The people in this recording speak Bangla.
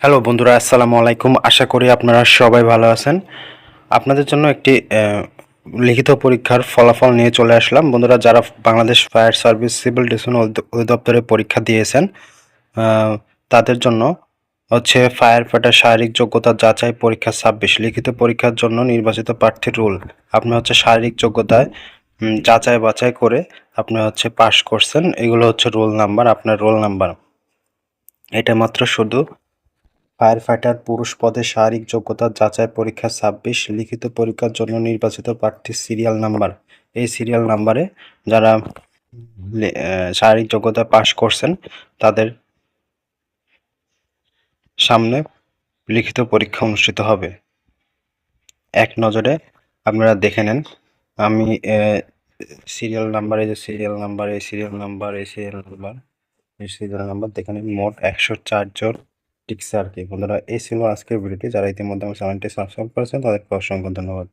হ্যালো বন্ধুরা, আসসালামু আলাইকুম। আশা করি আপনারা সবাই ভালো আছেন। আপনাদের জন্য একটি লিখিত পরীক্ষার ফলাফল নিয়ে চলে আসলাম। বন্ধুরা, যারা Bangladesh fire service civil defence অধিদপ্তরে পরীক্ষা দিয়েছেন, তাদের জন্য হচ্ছে ফায়ার ফাইটার শারীরিক যোগ্যতা যাচাই পরীক্ষা 26 লিখিত পরীক্ষার জন্য নির্বাচিত প্রার্থীর রোল। আপনি হচ্ছে শারীরিক যোগ্যতায় যাচাই বাছাই করে আপনি হচ্ছে পাশ করছেন। এগুলো হচ্ছে রোল নাম্বার, আপনার রোল নাম্বার। এটা মাত্র শুধু ফায়ার ফাইটার পুরুষ পদে শারীরিক যোগ্যতা যাচাই পরীক্ষা 26 লিখিত পরীক্ষার জন্য নির্বাচিত প্রার্থীর সিরিয়াল নাম্বার। এই সিরিয়াল নাম্বারে যারা শারীরিক যোগ্যতা পাশ করছেন তাদের সামনে লিখিত পরীক্ষা অনুষ্ঠিত হবে। এক নজরে আপনারা দেখে নেন। আমি সিরিয়াল নাম্বার, এই যে সিরিয়াল নাম্বার, এই সিরিয়াল নাম্বার, এই সিরিয়াল নাম্বার, এই সিরিয়াল নাম্বার দেখে নিন। মোট 104 জন টিকছে আর কি। বন্ধুরা, এই ছিল আজকের ভিডিওটি। যারা ইতিমধ্যে আমার চ্যানেলটি সাবস্ক্রাইব করেছেন তাদেরকে অসংখ্য ধন্যবাদ।